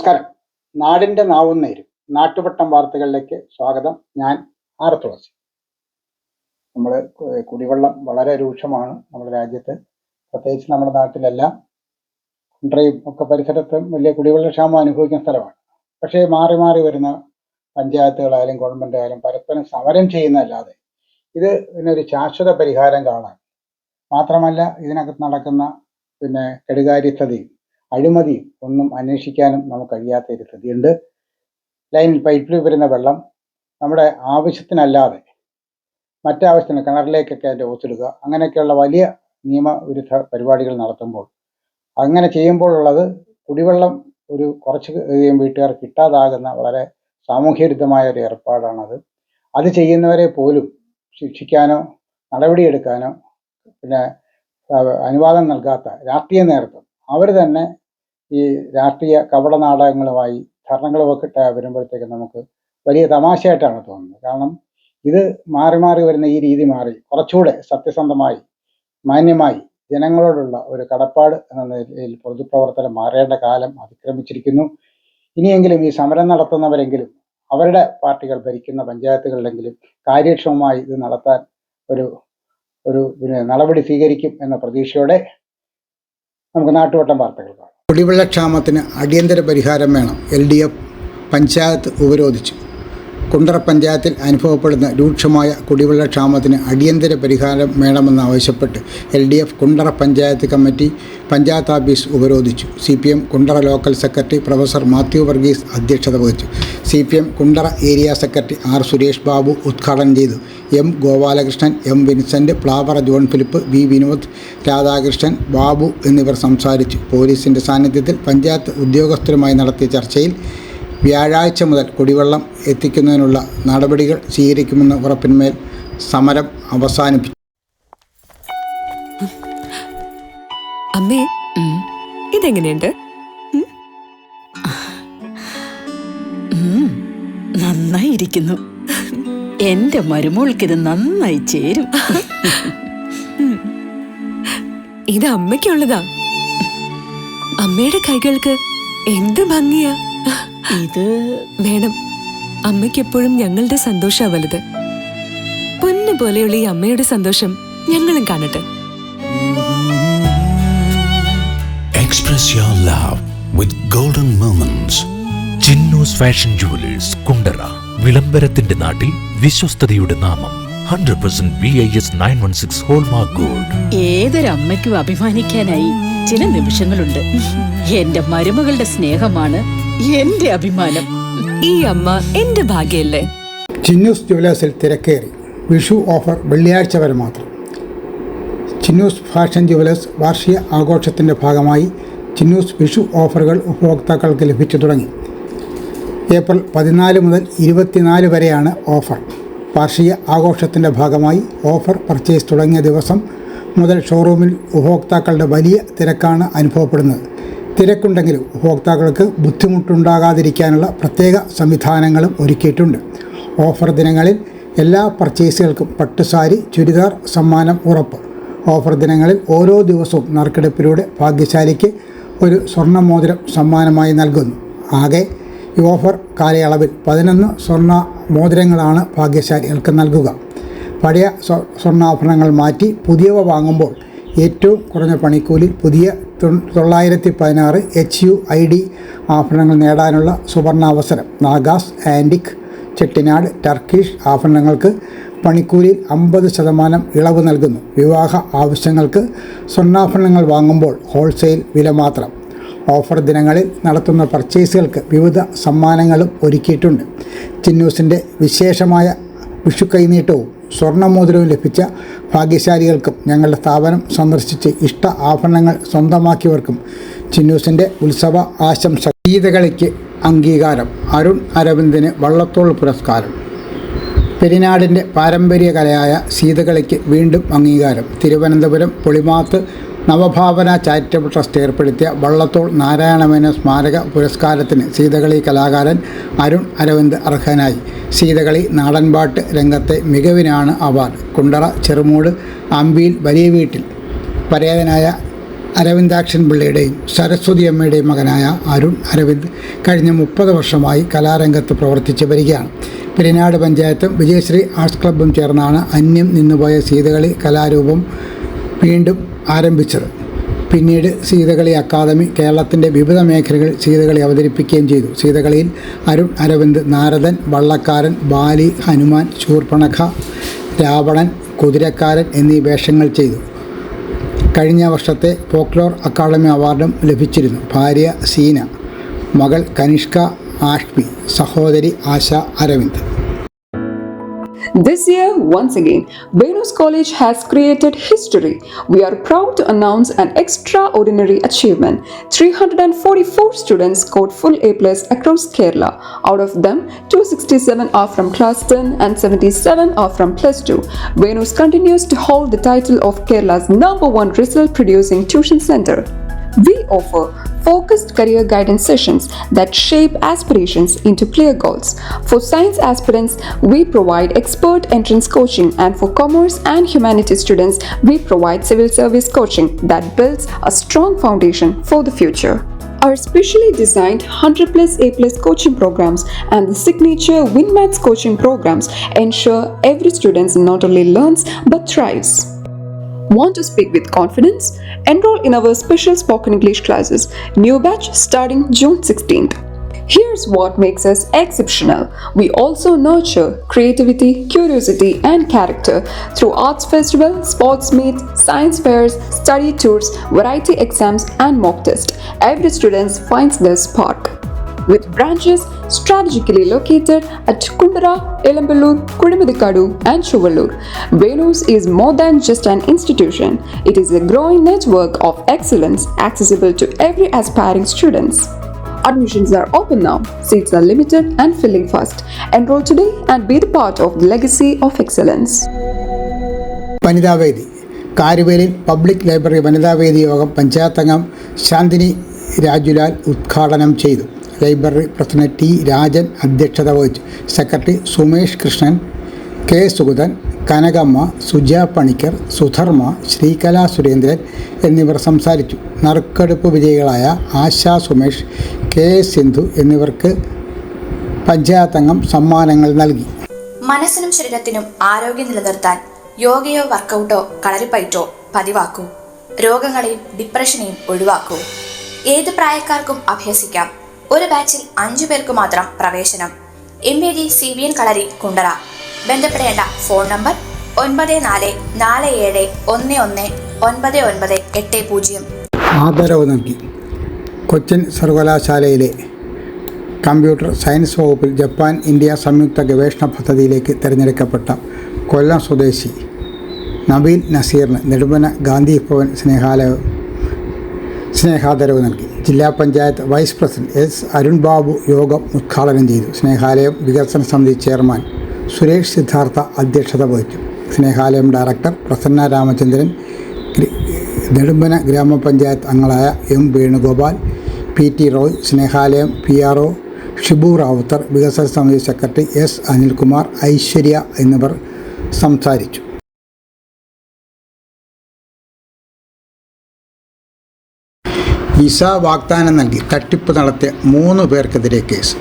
നമസ്കാരം. നാടിൻ്റെ നാവും നേരും നാട്ടുവട്ടം വാർത്തകളിലേക്ക് സ്വാഗതം. ഞാൻ ആർ തുളസി. നമ്മൾ കുടിവെള്ളം വളരെ രൂക്ഷമാണ് നമ്മുടെ രാജ്യത്ത്, പ്രത്യേകിച്ച് നമ്മുടെ നാട്ടിലെല്ലാം കുണ്ട്രയും ഒക്കെ പരിസരത്തും വലിയ കുടിവെള്ള ക്ഷാമം അനുഭവിക്കുന്ന സ്ഥലമാണ്. പക്ഷേ മാറി മാറി വരുന്ന പഞ്ചായത്തുകളായാലും ഗവൺമെൻറ് ആയാലും പരസ്പരം സമരം ചെയ്യുന്നതല്ലാതെ ഇതിനൊരു ശാശ്വത പരിഹാരം കാണാൻ, മാത്രമല്ല ഇതിനകത്ത് നടക്കുന്ന കെടുകാര്യസ്ഥതയും അഴിമതിയും ഒന്നും അന്വേഷിക്കാനും നമുക്ക് കഴിയാത്ത ഒരു സ്ഥിതിയുണ്ട്. ലൈനിൽ പൈപ്പിൽ വരുന്ന വെള്ളം നമ്മുടെ ആവശ്യത്തിനല്ലാതെ മറ്റാവശ്യത്തിന് കിണറിലേക്കൊക്കെ അതിൻ്റെ ഓസിടുക, അങ്ങനെയൊക്കെയുള്ള വലിയ നിയമവിരുദ്ധ പരിപാടികൾ നടത്തുമ്പോൾ, അങ്ങനെ ചെയ്യുമ്പോഴുള്ളത് കുടിവെള്ളം ഒരു കുറച്ച് വീട്ടുകാർ കിട്ടാതാകുന്ന വളരെ സാമൂഹ്യവിരുദ്ധമായ ഒരു ഏർപ്പാടാണത്. അത് ചെയ്യുന്നവരെ പോലും ശിക്ഷിക്കാനോ നടപടിയെടുക്കാനോ അനുവാദം നൽകാത്ത രാഷ്ട്രീയ നേതൃത്വം അവർ തന്നെ ഈ രാഷ്ട്രീയ കപട നാടകങ്ങളുമായി ധർണകളുമൊക്കെ വരുമ്പോഴത്തേക്ക് നമുക്ക് വലിയ തമാശയായിട്ടാണ് തോന്നുന്നത്. കാരണം ഇത് മാറി മാറി വരുന്ന ഈ രീതി മാറി കുറച്ചുകൂടെ സത്യസന്ധമായി മാന്യമായി ജനങ്ങളോടുള്ള ഒരു കടപ്പാട് എന്ന നിലയിൽ പൊതുപ്രവർത്തനം മാറേണ്ട കാലം അതിക്രമിച്ചിരിക്കുന്നു. ഇനിയെങ്കിലും ഈ സമരം നടത്തുന്നവരെങ്കിലും അവരുടെ പാർട്ടികൾ ഭരിക്കുന്ന പഞ്ചായത്തുകളിലെങ്കിലും കാര്യക്ഷമമായി ഇത് നടത്താൻ ഒരു നടപടി സ്വീകരിക്കും എന്ന പ്രതീക്ഷയോടെ നമുക്ക് നാട്ടുവട്ടം വാർത്തകൾ കാണാം. കുടിവെള്ളക്ഷാമത്തിന് അടിയന്തര പരിഹാരം വേണം. LDF പഞ്ചായത്ത് ഉപരോധിച്ചു. കുണ്ടറ പഞ്ചായത്തിൽ അനുഭവപ്പെടുന്ന രൂക്ഷമായ കുടിവെള്ളക്ഷാമത്തിന് അടിയന്തര പരിഹാരം വേണമെന്നാവശ്യപ്പെട്ട് LDF Kundara panchayat committee panchayat office ഉപരോധിച്ചു. CPM Kundara local secretary professor Mathew Varghese അധ്യക്ഷത വഹിച്ചു. CPM Kundara area secretary R Suresh Babu ഉദ്ഘാടനം ചെയ്തു. M Gopalakrishnan, M Vincent, Plavara John Philip, V Vinod, Radhakrishnan, Babu എന്നിവർ സംസാരിച്ചു. പോലീസിൻ്റെ സാന്നിധ്യത്തിൽ പഞ്ചായത്ത് ഉദ്യോഗസ്ഥരുമായി നടത്തിയ ചർച്ചയിൽ വ്യാഴാഴ്ച മുതൽ കുടിവെള്ളം എത്തിക്കുന്നതിനുള്ള നടപടികൾ സ്വീകരിക്കുമെന്ന ഉറപ്പിന്മേൽ സമരം അവസാനിപ്പിച്ചു. അമ്മേ, ഇതെങ്ങനെയുണ്ട്? നന്നായിരിക്കുന്നു. എന്റെ മരുമോൾക്കിത് നന്നായി ചേരും. ഇത് അമ്മയ്ക്കുള്ളതാ. അമ്മയുടെ കൈകൾക്ക് എന്ത് ഭംഗിയാ. ഇത് വേണം. അമ്മയ്ക്ക് എപ്പോഴും ഞങ്ങളുടെ സന്തോഷാ വലുത്. പൊന്നു പോലെയുള്ള ഈ അമ്മയുടെ സന്തോഷം ഞങ്ങളും കാണട്ടെ. Express your love with golden moments. Chinnus fashion jewellers Kundara. വിളംബരത്തിന്റെ നാട്ടിൽ വിശ്വസ്തയുടെ നാമം. 100% BIS 916 ഹോൾമാർക്ക് ഗോൾഡ്. ഏതൊരമ്മയ്ക്കും അഭിമാനിക്കാനായി ചില നിമിഷങ്ങളുണ്ട്. എന്റെ മരുമകളുടെ സ്നേഹമാണ് എന്റെ അഭിമാനം. ഈ അമ്മ എന്റെ ഭാഗ്യല്ലേ. ചിന്നൂസ് ജുവലേഴ്സിൽ തിരക്കേറി. വിഷു ഓഫർ വെള്ളിയാഴ്ച വരെ മാത്രം. ചിന്നൂസ് ഫാഷൻ ജുവലേഴ്സ് വാർഷിക ആഘോഷത്തിൻ്റെ ഭാഗമായി ചിന്നൂസ് വിഷു ഓഫറുകൾ ഉപഭോക്താക്കൾക്ക് ലഭിച്ചു തുടങ്ങി. ഏപ്രിൽ 14 മുതൽ 24 വരെയാണ് ഓഫർ. വാർഷിക ആഘോഷത്തിൻ്റെ ഭാഗമായി ഓഫർ പർച്ചേസ് തുടങ്ങിയ ദിവസം മുതൽ ഷോറൂമിൽ ഉപഭോക്താക്കളുടെ വലിയ തിരക്കാണ് അനുഭവപ്പെടുന്നത്. തിരക്കുണ്ടെങ്കിലും ഉപഭോക്താക്കൾക്ക് ബുദ്ധിമുട്ടുണ്ടാകാതിരിക്കാനുള്ള പ്രത്യേക സംവിധാനങ്ങളും ഒരുക്കിയിട്ടുണ്ട്. ഓഫർ ദിനങ്ങളിൽ എല്ലാ പർച്ചേസുകൾക്കും പട്ടുസാരി, ചുരിദാർ സമ്മാനം ഉറപ്പ്. ഓഫർ ദിനങ്ങളിൽ ഓരോ ദിവസവും നറുക്കെടുപ്പിലൂടെ ഭാഗ്യശാലിക്ക് ഒരു സ്വർണ്ണമോതിരം സമ്മാനമായി നൽകുന്നു. ആകെ ഈ ഓഫർ കാലയളവിൽ 11 സ്വർണ്ണ മോതിരങ്ങളാണ് ഭാഗ്യശാലികൾക്ക് നൽകുക. പഴയ സ്വർണ്ണാഭരണങ്ങൾ മാറ്റി പുതിയവ വാങ്ങുമ്പോൾ ഏറ്റവും കുറഞ്ഞ പണിക്കൂലിൽ പുതിയ 916 HUID ആഭരണങ്ങൾ നേടാനുള്ള സുവർണാവസരം. നാഗാസ്, ആൻറ്റിക്, ചെട്ടിനാട്, ടർക്കിഷ് ആഭരണങ്ങൾക്ക് പണിക്കൂലിയിൽ 50% ഇളവ് നൽകുന്നു. വിവാഹ ആവശ്യങ്ങൾക്ക് സ്വർണ്ണാഭരണങ്ങൾ വാങ്ങുമ്പോൾ ഹോൾസെയിൽ വില മാത്രം. ഓഫർ ദിനങ്ങളിൽ നടത്തുന്ന പർച്ചേസുകൾക്ക് വിവിധ സമ്മാനങ്ങളും ഒരുക്കിയിട്ടുണ്ട്. ചിന്നൂസിൻ്റെ വിശേഷമായ വിഷു കൈനീട്ടവും സ്വർണ്ണമോതിരവും ലഭിച്ച ഭാഗ്യശാലികൾക്കും ഞങ്ങളുടെ സ്ഥാപനം സന്ദർശിച്ച് ഇഷ്ട ആഭരണങ്ങൾ സ്വന്തമാക്കിയവർക്കും ചിന്നൂസിൻ്റെ ഉത്സവ ആശംസ. ഗീതകളിക്ക് അംഗീകാരം. അരുൺ അരവിന്ദിന് വള്ളത്തോൾ പുരസ്കാരം. പെരിനാടിൻ്റെ പാരമ്പര്യ കലയായ സീതകളിക്ക് വീണ്ടും അംഗീകാരം. തിരുവനന്തപുരം പൊളിമാത്ത് നവഭാവന ചാരിറ്റബിൾ ട്രസ്റ്റ് ഏർപ്പെടുത്തിയ വള്ളത്തോൾ നാരായണമേനോൻ സ്മാരക പുരസ്കാരത്തിന് സീതകളി കലാകാരൻ അരുൺ അരവിന്ദ് അർഹനായി. സീതകളി നാടൻപാട്ട് രംഗത്തെ മികവിനാണ് അവാർഡ്. കുണ്ടറ, ചെറുമൂട്, അമ്പിയിൽ വലിയ വീട്ടിൽ പരേതനായ അരവിന്ദാക്ഷൻ പിള്ളയുടെയും സരസ്വതി അമ്മയുടെയും മകനായ അരുൺ അരവിന്ദ് കഴിഞ്ഞ 30 വർഷമായി കലാരംഗത്ത് പ്രവർത്തിച്ചു വരികയാണ്. പെരിനാട് പഞ്ചായത്തും വിജയശ്രീ ആർട്സ് ക്ലബ്ബും ചേർന്നാണ് അന്യം നിന്നുപോയ സീതകളി കലാരൂപം വീണ്ടും ആരംഭിച്ചത്. പിന്നീട് സീതകളി അക്കാദമി കേരളത്തിൻ്റെ വിവിധ മേഖലകളിൽ സീതകളി അവതരിപ്പിക്കുകയും ചെയ്തു. സീതകളിയിൽ അരുൺ അരവിന്ദ് നാരദൻ, വള്ളക്കാരൻ, ബാലി, ഹനുമാൻ, ശൂർപ്പണഖ, രാവണൻ, കുതിരക്കാരൻ എന്നീ വേഷങ്ങൾ ചെയ്തു. കഴിഞ്ഞ വർഷത്തെ ഫോക്ലോർ അക്കാദമി അവാർഡും ലഭിച്ചിരുന്നു. ഭാര്യ സീന, മകൾ കനിഷ്ക ആഷ്മി, സഹോദരി ആശ Aravind. This year, once again, Venus College has created history. We are proud to announce an extraordinary achievement. 344 students scored full A+ across Kerala. Out of them, 267 are from Class 10 and 77 are from Plus 2. Venus continues to hold the title of Kerala's #1 result-producing tuition center. We offer focused career guidance sessions that shape aspirations into clear goals. For science aspirants, we provide expert entrance coaching, and for commerce and humanities students, we provide civil service coaching that builds a strong foundation for the future. Our specially designed 100+ A+ coaching programs and the signature WinMaths coaching programs ensure every student not only learns but thrives. Want to speak with confidence? Enroll in our special spoken English classes. New batch starting June 16th. Here's what makes us exceptional. We also nurture creativity, curiosity, and character through arts festival, sports meets, science fairs, study tours, variety exams, and mock tests. Every student finds their spark. With branches strategically located at Kundara, Elamballur, Kudimuthikadu, and Chuvallur, Venus is more than just an institution. It is a growing network of excellence accessible to every aspiring students. Admissions are open now. Seats are limited and filling fast. Enroll today and be the part of the legacy of excellence. വനിതാവേദി Karuvelil public library വനിതാവേദി യോഗം പഞ്ചായത്ത് അംഗം ശാന്തിനി രാജുലാൽ ഉദ്ഘാടനം ചെയ്തു. Library president T Rajan അധ്യക്ഷത വഹിച്ചു. Secretary Sumesh Krishnan, K Sugathan, Kanakamma, Suja Panicker, Sudharma, Sreekala Surendran എന്നിവർ സംസാരിച്ചു. നറുക്കെടുപ്പ് വിജയികളായ ആശാ സുമേഷ്, കെ സിന്ധു എന്നിവർക്ക് പഞ്ചായത്ത് അംഗം സമ്മാനങ്ങൾ നൽകി. മനസ്സിനും ശരീരത്തിനും ആരോഗ്യം നിലനിർത്താൻ യോഗയോ വർക്കൗട്ടോ കളരിപ്പയറ്റോ പതിവാക്കൂ. രോഗങ്ങളെയും ഡിപ്രഷനെയും ഒഴിവാക്കൂ. ഏത് പ്രായക്കാർക്കും അഭ്യസിക്കാം. ഒരു ബാച്ചിൽ 5 പേർക്ക് മാത്രം പ്രവേശനം. MAG CBN കളരി കുണ്ടറ. ബന്ധപ്പെടേണ്ട ഫോൺ നമ്പർ 9447119980. ആദരവ് നൽകി. കൊച്ചിൻ സർവകലാശാലയിലെ കമ്പ്യൂട്ടർ സയൻസ് വകുപ്പിൽ ജപ്പാൻ ഇന്ത്യ സംയുക്ത ഗവേഷണ പദ്ധതിയിലേക്ക് തിരഞ്ഞെടുക്കപ്പെട്ട കൊല്ലം സ്വദേശി നബീൽ നസീറിന് നെടുമ്പന ഗാന്ധി ഭവൻ സ്നേഹാദരവ് നൽകി. ജില്ലാ panchayat vice president S Arun Babu യോഗം ഉദ്ഘാടനം ചെയ്തു. സ്നേഹാലയം വികസന സമിതി ചെയർമാൻ സുരേഷ് സിദ്ധാർത്ഥ അധ്യക്ഷത വഹിച്ചു. സ്നേഹാലയം ഡയറക്ടർ പ്രസന്ന രാമചന്ദ്രൻ, നെടുമ്പന ഗ്രാമപഞ്ചായത്ത് അംഗങ്ങളായ M Venugopal, PT Roy, Snehalayam PRO Shibu Rawther, വികസന സമിതി സെക്രട്ടറി S അനിൽകുമാർ, ഐശ്വര്യ എന്നിവർ സംസാരിച്ചു. വിസ വാഗ്ദാനം നൽകി തട്ടിപ്പ് നടത്തിയ 3 പേർക്കെതിരെ കേസ്.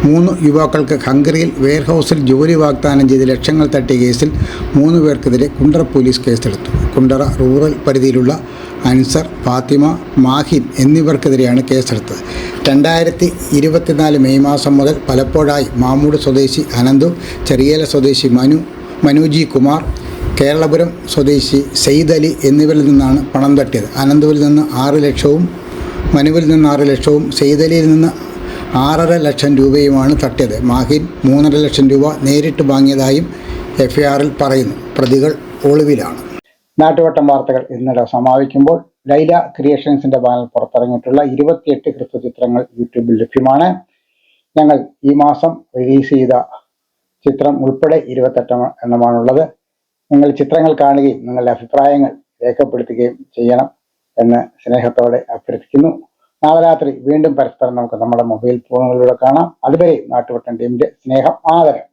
3 യുവാക്കൾക്ക് ഹംഗറിയിൽ വെയർഹൗസിൽ ജോലി വാഗ്ദാനം ചെയ്ത് ലക്ഷങ്ങൾ തട്ടിയ കേസിൽ 3 പേർക്കെതിരെ കുണ്ടറ പോലീസ് കേസെടുത്തു. കുണ്ടറ റൂറൽ പരിധിയിലുള്ള അൻസർ, ഫാത്തിമ, മാഹിൻ എന്നിവർക്കെതിരെയാണ് കേസെടുത്തത്. 2024 മെയ് മാസം മുതൽ പലപ്പോഴായി മാമൂട് സ്വദേശി അനന്തു, ചെറിയേല സ്വദേശി മനോജി കുമാർ, കേരളപുരം സ്വദേശി സെയ്ദ് അലി എന്നിവരിൽ നിന്നാണ് പണം തട്ടിയത്. അനന്തുവിൽ നിന്ന് 6 ലക്ഷവും മനുവിൽ നിന്ന് 6 ലക്ഷവും സെയ്ദ് അലിയിൽ നിന്ന് 6.5 ലക്ഷം രൂപയുമാണ് തട്ടിയത്. മാഹിൻ 3.5 ലക്ഷം രൂപ നേരിട്ട് വാങ്ങിയതായും FIRൽ പറയുന്നു. പ്രതികൾ ഒളിവിലാണ്. നാട്ടുവട്ടം വാർത്തകൾ ഇന്നലെ സമാപിക്കുമ്പോൾ ലൈല ക്രിയേഷൻസിൻ്റെ ബാനർ പുറത്തിറങ്ങിയിട്ടുള്ള 28 ഹ്രസ്വചിത്രങ്ങൾ യൂട്യൂബിൽ ലഭ്യമാണ്. ഞങ്ങൾ ഈ മാസം റിലീസ് ചെയ്ത ചിത്രം ഉൾപ്പെടെ 28 എണ്ണമാണുള്ളത്. നിങ്ങൾ ചിത്രങ്ങൾ കാണുകയും നിങ്ങളുടെ അഭിപ്രായങ്ങൾ രേഖപ്പെടുത്തുകയും ചെയ്യണം എന്ന് സ്നേഹത്തോടെ അഭ്യർത്ഥിക്കുന്നു. നാളെ രാത്രി വീണ്ടും പരസ്പരം നമുക്ക് നമ്മുടെ മൊബൈൽ ഫോണുകളിലൂടെ കാണാം. അതുവരെ നാട്ടുവട്ടം ടീമിൻ്റെ സ്നേഹം, ആദരം.